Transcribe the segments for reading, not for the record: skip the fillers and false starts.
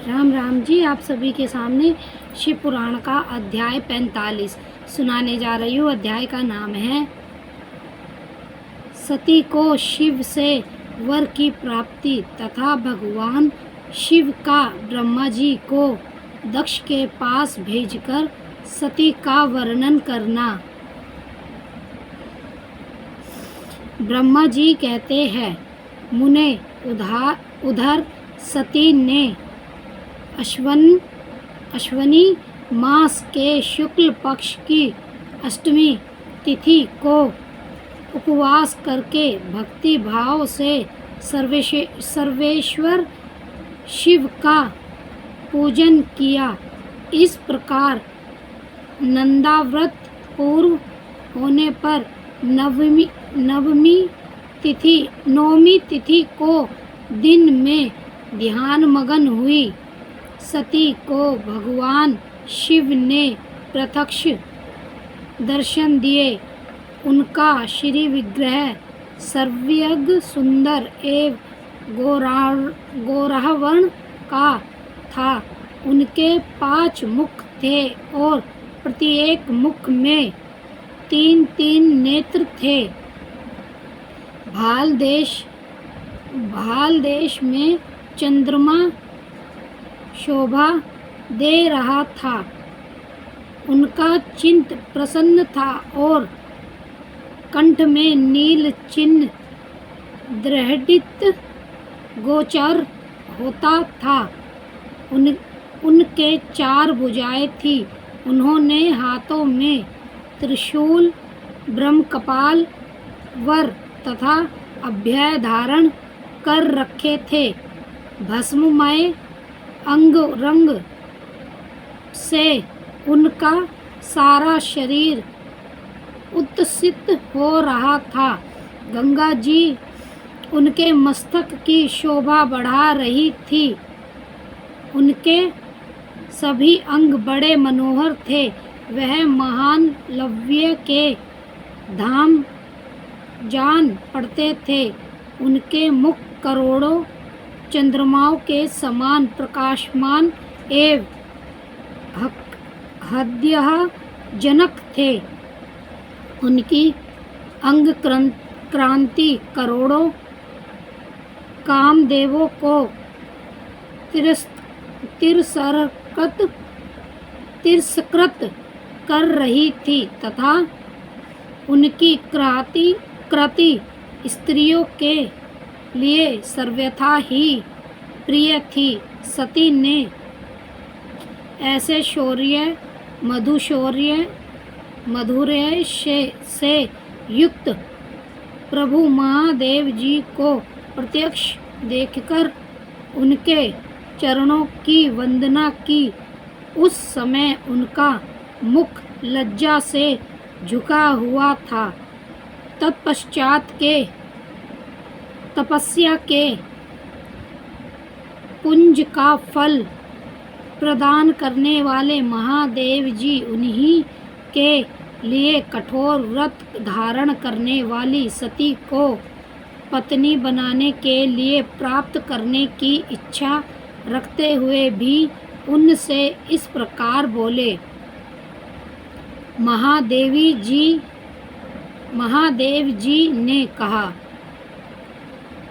राम राम जी। आप सभी के सामने शिव पुराण का अध्याय 45 सुनाने जा रही हूँ। अध्याय का नाम है सती को शिव से वर की प्राप्ति तथा भगवान शिव का ब्रह्मा जी को दक्ष के पास भेजकर सती का वर्णन करना। ब्रह्मा जी कहते हैं, मुने उधर सती ने अश्वनी मास के शुक्ल पक्ष की अष्टमी तिथि को उपवास करके भक्ति भाव से सर्वेश्वर शिव का पूजन किया। इस प्रकार नंदाव्रत पूर्व होने पर नवमी तिथि को दिन में ध्यान मगन हुई सती को भगवान शिव ने प्रत्यक्ष दर्शन दिए। उनका श्री विग्रह सर्वज्ञ सुंदर एवं गौरवर्ण का था। उनके 5 मुख थे और प्रत्येक मुख में 3 नेत्र थे। भाल देश में चंद्रमा शोभा दे रहा था। उनका चित्त प्रसन्न था और कंठ में नील चिन्ह दृढ़ित गोचर होता था। उनके 4 भुजाएं थी। उन्होंने हाथों में त्रिशूल, ब्रह्मकपाल, वर तथा अभय धारण कर रखे थे। भस्ममय अंग रंग से उनका सारा शरीर उत्सित हो रहा था। गंगा जी उनके मस्तक की शोभा बढ़ा रही थी। उनके सभी अंग बड़े मनोहर थे। वह महान लव्य के धाम जान पड़ते थे। उनके मुख करोड़ों चंद्रमाओं के समान प्रकाशमान एवं हृदयजनक थे। उनकी अंग क्रांति करोड़ों कामदेवों को तिरस्कृत कर रही थी तथा उनकी कृति स्त्रियों के लिए सर्वथा ही प्रिय थी। सती ने ऐसे शौर्य मधुर्य से युक्त प्रभु महादेव जी को प्रत्यक्ष देखकर उनके चरणों की वंदना की। उस समय उनका मुख लज्जा से झुका हुआ था। तत्पश्चात के तपस्या के पुंज का फल प्रदान करने वाले महादेव जी उन्हीं के लिए कठोर व्रत धारण करने वाली सती को पत्नी बनाने के लिए प्राप्त करने की इच्छा रखते हुए भी उनसे इस प्रकार बोले। महादेव जी ने कहा,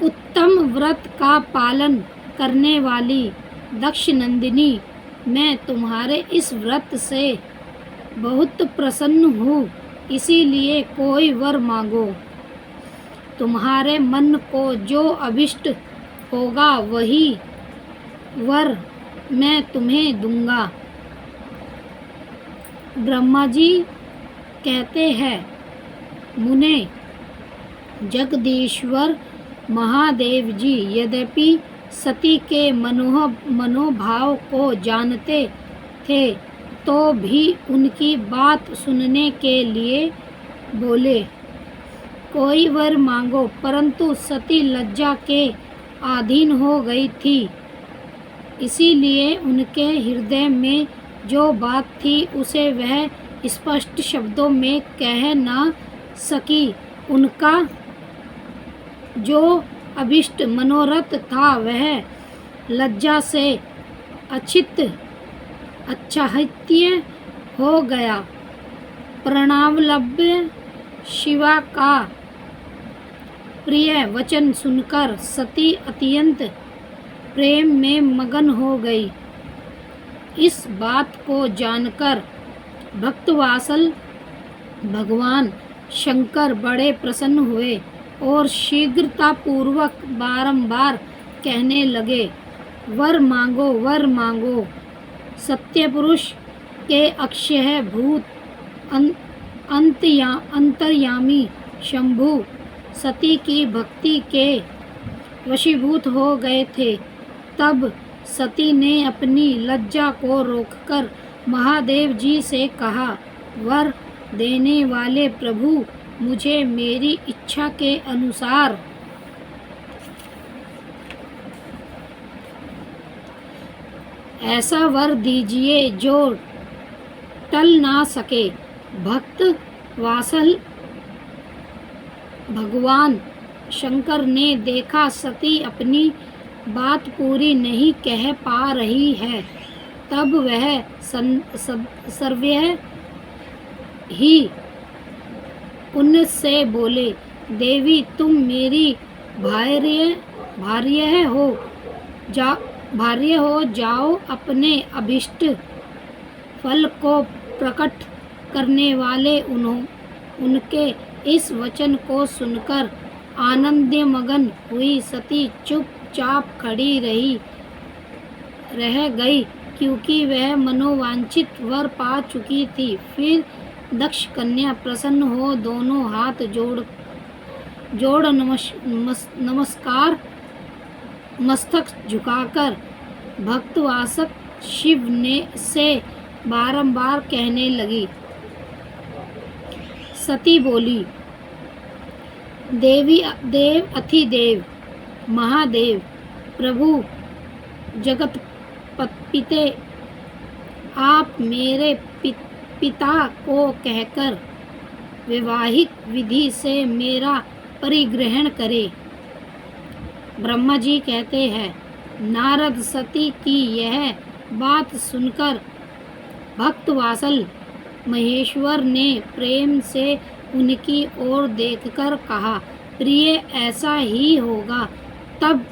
उत्तम व्रत का पालन करने वाली दक्ष नंदिनी, मैं तुम्हारे इस व्रत से बहुत प्रसन्न हूँ। इसीलिए कोई वर मांगो। तुम्हारे मन को जो अभिष्ट होगा वही वर मैं तुम्हें दूंगा। ब्रह्मा जी कहते हैं, मुने जगदीश्वर महादेव जी यद्यपि सती के मनोभाव को जानते थे तो भी उनकी बात सुनने के लिए बोले, कोई वर मांगो। परंतु सती लज्जा के अधीन हो गई थी। इसीलिए उनके हृदय में जो बात थी उसे वह स्पष्ट शब्दों में कह न सकी। उनका जो अभिष्ट मनोरथ था वह लज्जा से अचित अच्छाहित्य हो गया। प्रणवलभ्य शिवा का प्रिय वचन सुनकर सती अत्यंत प्रेम में मगन हो गई। इस बात को जानकर भक्तवात्सल भगवान शंकर बड़े प्रसन्न हुए और शीघ्रतापूर्वक बारंबार कहने लगे, वर मांगो, वर मांगो। सत्यपुरुष के अक्षय भूत अंतर्यामी शंभु सती की भक्ति के वशीभूत हो गए थे। तब सती ने अपनी लज्जा को रोककर महादेव जी से कहा, वर देने वाले प्रभु, मुझे मेरी इच्छा के अनुसार ऐसा वर दीजिए जो टल ना सके। भक्त वात्सल भगवान शंकर ने देखा सती अपनी बात पूरी नहीं कह पा रही है। तब वह सर्वय ही उनसे बोले, देवी तुम मेरी भार्य हो, जाओ अपने अभिष्ट फल को प्रकट करने वाले उनके इस वचन को सुनकर आनंदमगन हुई सती चुपचाप खड़ी रह गई, क्योंकि वह मनोवांछित वर पा चुकी थी। फिर दक्ष कन्या प्रसन्न हो दोनों हाथ जोड़ नमस्कार मस्तक झुकाकर भक्तवात्सल शिव से बारंबार कहने लगी। सती बोली, देव अतिदेव महादेव प्रभु जगतपते, आप मेरे पिता को कहकर वैवाहिक विधि से मेरा परिग्रहण करें। ब्रह्मा जी कहते हैं, नारद सती की यह बात सुनकर भक्तवात्सल महेश्वर ने प्रेम से उनकी ओर देखकर कहा, प्रिय ऐसा ही होगा। तब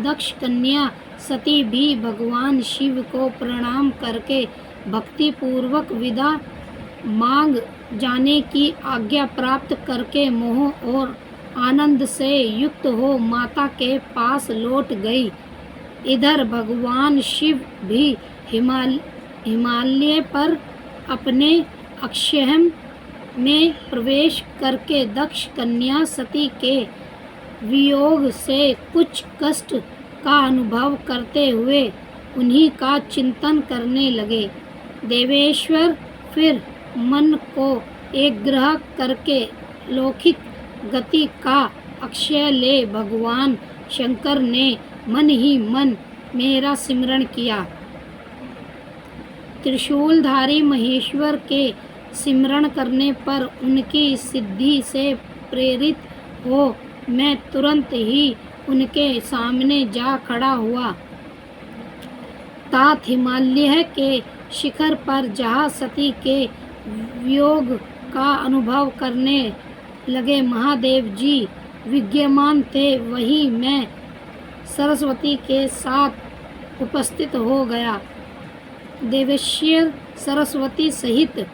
दक्ष कन्या सती भी भगवान शिव को प्रणाम करके भक्ति पूर्वक विदा मांग जाने की आज्ञा प्राप्त करके मोह और आनंद से युक्त हो माता के पास लौट गई। इधर भगवान शिव भी हिमालय पर अपने अक्षयम में प्रवेश करके दक्ष कन्या सती के वियोग से कुछ कष्ट का अनुभव करते हुए उन्हीं का चिंतन करने लगे। देवेश्वर फिर मन को एकाग्र करके लौकिक गति का अक्षय ले भगवान शंकर ने मन ही मन मेरा सिमरण किया। त्रिशूलधारी महेश्वर के सिमरण करने पर उनकी सिद्धि से प्रेरित हो मैं तुरंत ही उनके सामने जा खड़ा हुआ। तात हिमालय के शिखर पर जहाँ सती के वियोग का अनुभव करने लगे महादेव जी विद्यमान थे, वहीं मैं सरस्वती के साथ उपस्थित हो गया। देवेश्वर सरस्वती सहित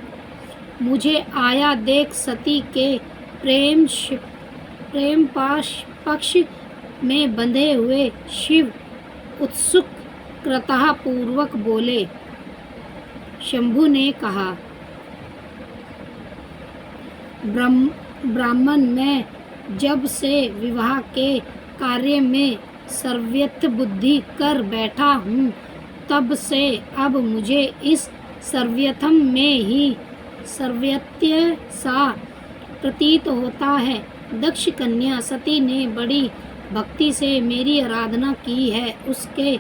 मुझे आया देख सती के प्रेम पक्ष में बंधे हुए शिव उत्सुकता पूर्वक बोले। शंभु ने कहा, ब्राह्मण मैं जब से विवाह के कार्य में सर्वयत बुद्धि कर बैठा हूँ, तब से अब मुझे इस सर्वयथम में ही सर्वयत्य सा प्रतीत होता है। दक्ष कन्या सती ने बड़ी भक्ति से मेरी आराधना की है। उसके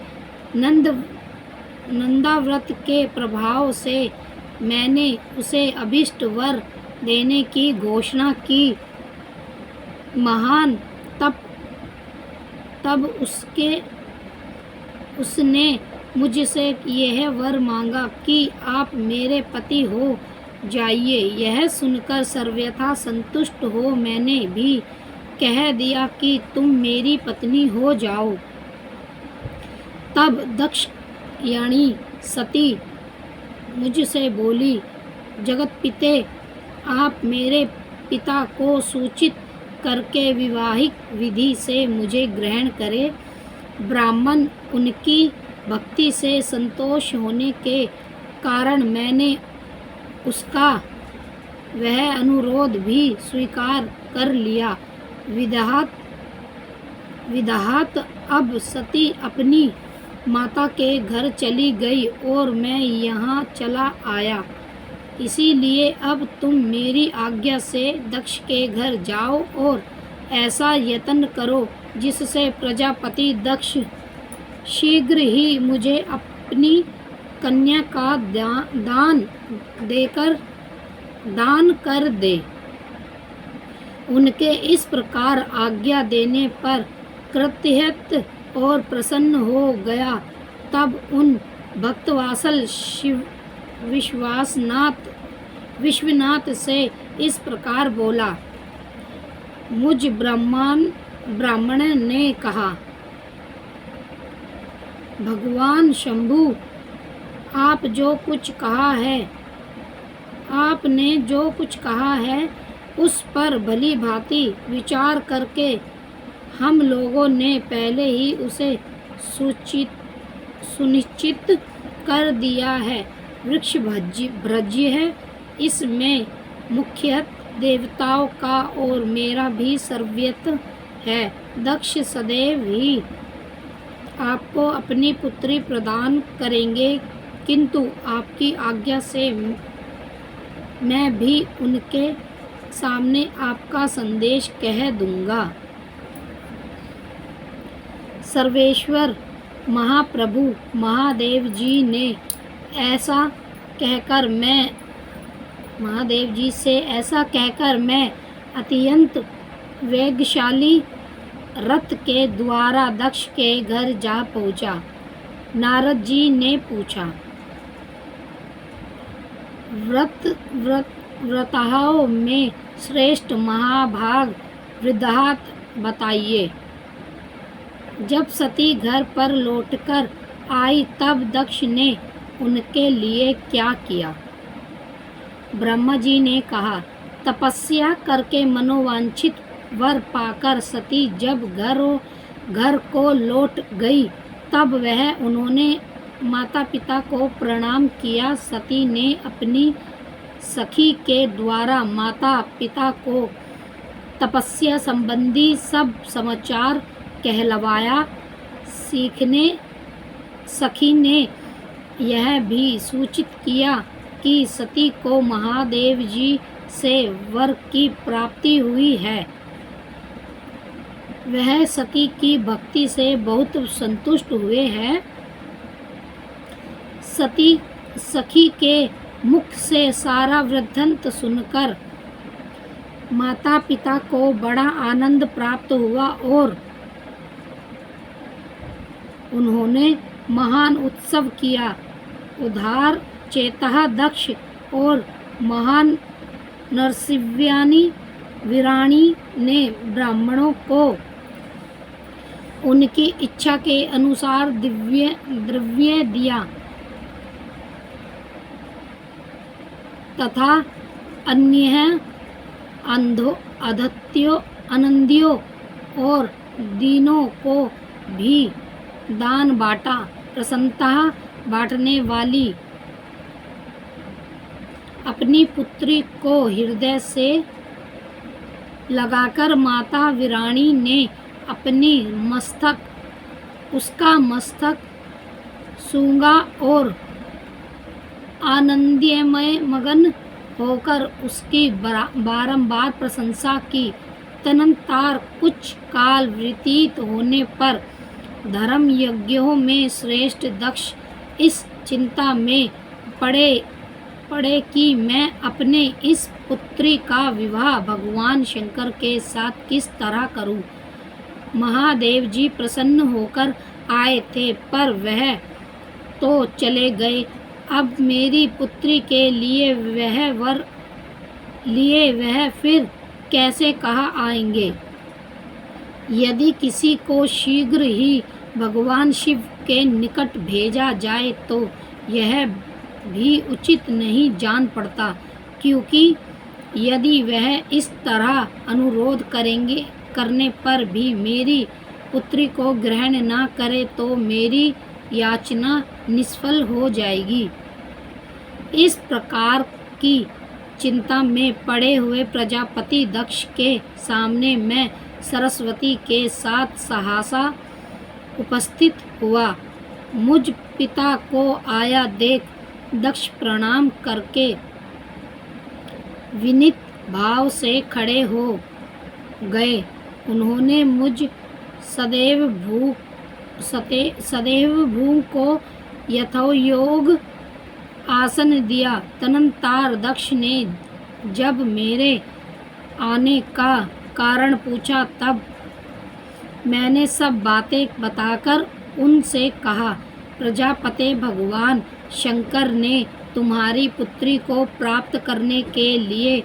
नंदाव्रत के प्रभाव से मैंने उसे अभिष्ट वर देने की घोषणा की। महान तब उसने मुझसे यह वर मांगा कि आप मेरे पति हो जाइए। यह सुनकर सर्वथा संतुष्ट हो मैंने भी कह दिया कि तुम मेरी पत्नी हो जाओ। तब दक्ष यानी सती मुझसे बोली, जगतपिते, आप मेरे पिता को सूचित करके विवाहिक विधि से मुझे ग्रहण करें। ब्राह्मण उनकी भक्ति से संतोष होने के कारण मैंने उसका वह अनुरोध भी स्वीकार कर लिया। विधात अब सती अपनी माता के घर चली गई और मैं यहाँ चला आया। इसीलिए अब तुम मेरी आज्ञा से दक्ष के घर जाओ और ऐसा यत्न करो जिससे प्रजापति दक्ष शीघ्र ही मुझे अपनी कन्या का दान कर दे। उनके इस प्रकार आज्ञा देने पर कृतहृत और प्रसन्न हो गया। तब उन भक्तवासल विश्वनाथ से इस प्रकार बोला। मुझ ब्राह्मण ने कहा, भगवान शंभु, आपने जो कुछ कहा है उस पर भली भांति विचार करके हम लोगों ने पहले ही उसे सुनिश्चित कर दिया है। वृक्ष भज्य है, इसमें मुख्यतः देवताओं का और मेरा भी सर्वस्व है। दक्ष सदैव ही आपको अपनी पुत्री प्रदान करेंगे, किंतु आपकी आज्ञा से मैं भी उनके सामने आपका संदेश कह दूंगा। सर्वेश्वर महाप्रभु महादेव जी से ऐसा कहकर मैं अत्यंत वेगशाली रथ के द्वारा दक्ष के घर जा पहुंचा। नारद जी ने पूछा, व्रताओं में श्रेष्ठ महाभाग वृद्धात बताइए। जब सती घर पर लौटकर आई तब दक्ष ने उनके लिए क्या किया? ब्रह्मा जी ने कहा, तपस्या करके मनोवांछित वर पाकर सती जब घर को लौट गई तब उन्होंने माता पिता को प्रणाम किया। सती ने अपनी सखी के द्वारा माता पिता को तपस्या संबंधी सब समाचार कहलवाया। सखी ने यह भी सूचित किया कि सती को महादेव जी से वर की प्राप्ति हुई है। वह सती की भक्ति से बहुत संतुष्ट हुए हैं। सखी के मुख से सारा वृत्तांत सुनकर माता पिता को बड़ा आनंद प्राप्त हुआ और उन्होंने महान उत्सव किया। उदार चेता दक्ष और महान नरसिंहानी वीराणी ने ब्राह्मणों को उनकी इच्छा के अनुसार द्रव्य दिया तथा अन्य अनंदियों और दीनों को भी दान बांटा। प्रसन्नता बांटने वाली अपनी पुत्री को हृदय से लगाकर माता वीराणी ने उसका मस्तक सूंघा और आनंदमय मगन होकर उसकी बारंबार प्रशंसा की। तदनंतर कुछ काल व्यतीत होने पर धर्म यज्ञों में श्रेष्ठ दक्ष इस चिंता में पड़े कि मैं अपने इस पुत्री का विवाह भगवान शंकर के साथ किस तरह करूं। महादेव जी प्रसन्न होकर आए थे, पर वह तो चले गए। अब मेरी पुत्री के लिए वह फिर कैसे कहाँ आएंगे? यदि किसी को शीघ्र ही भगवान शिव के निकट भेजा जाए तो यह भी उचित नहीं जान पड़ता, क्योंकि यदि वह इस तरह अनुरोध करने पर भी मेरी पुत्री को ग्रहण न करे तो मेरी याचना निष्फल हो जाएगी। इस प्रकार की चिंता में पड़े हुए प्रजापति दक्ष के सामने मैं सरस्वती के साथ सहसा उपस्थित हुआ। मुझ पिता को आया देख दक्ष प्रणाम करके विनीत भाव से खड़े हो गए। उन्होंने मुझ सदैव भू को यथोयोग आसन दिया। तदनंतर दक्ष ने जब मेरे आने का कारण पूछा तब मैंने सब बातें बताकर उनसे कहा, प्रजापति भगवान शंकर ने तुम्हारी पुत्री को प्राप्त करने के लिए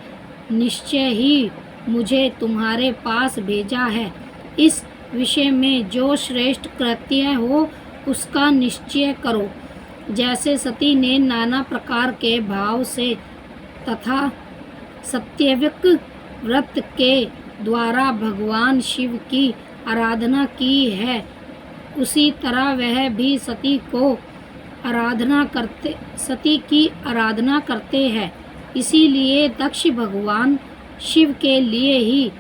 निश्चय ही मुझे तुम्हारे पास भेजा है। इस विषय में जो श्रेष्ठ कृत्य हो उसका निश्चय करो। जैसे सती ने नाना प्रकार के भाव से तथा सत्यविक व्रत के द्वारा भगवान शिव की आराधना की है, उसी तरह वह भी सती की आराधना करते हैं। इसीलिए दक्ष भगवान शिव के लिए ही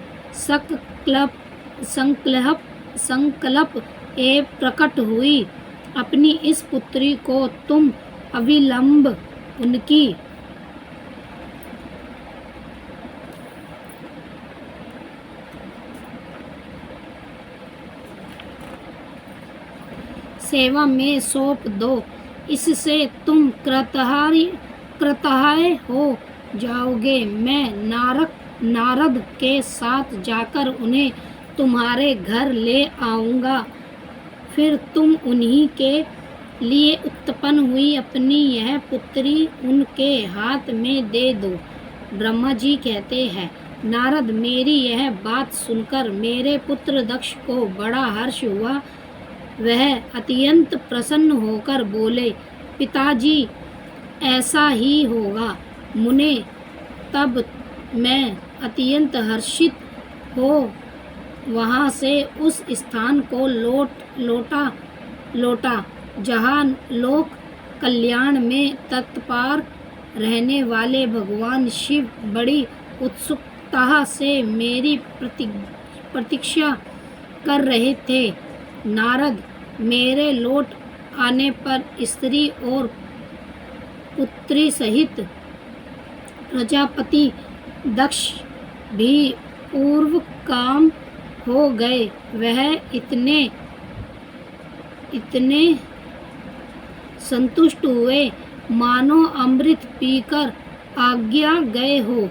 संकल्प प्रकट हुई। अपनी इस पुत्री को तुम अविलंब उनकी सेवा में सौंप दो, इससे तुम कृतज्ञ हो जाओगे। मैं नारद के साथ जाकर उन्हें तुम्हारे घर ले आऊँगा। फिर तुम उन्हीं के लिए उत्पन्न हुई अपनी यह पुत्री उनके हाथ में दे दो। ब्रह्मा जी कहते हैं, नारद, मेरी यह बात सुनकर मेरे पुत्र दक्ष को बड़ा हर्ष हुआ। वह अत्यंत प्रसन्न होकर बोले, पिताजी, ऐसा ही होगा। मुने, तब मैं अत्यंत हर्षित हो वहाँ से उस स्थान को लौटा जहाँ लोक कल्याण में तत्पर रहने वाले भगवान शिव बड़ी उत्सुकता से मेरी प्रतीक्षा कर रहे थे। नारद, मेरे लौट आने पर स्त्री और पुत्री सहित प्रजापति दक्ष भी पूर्व काम हो गए। वह इतने संतुष्ट हुए मानो अमृत पीकर आज्ञा गए हो।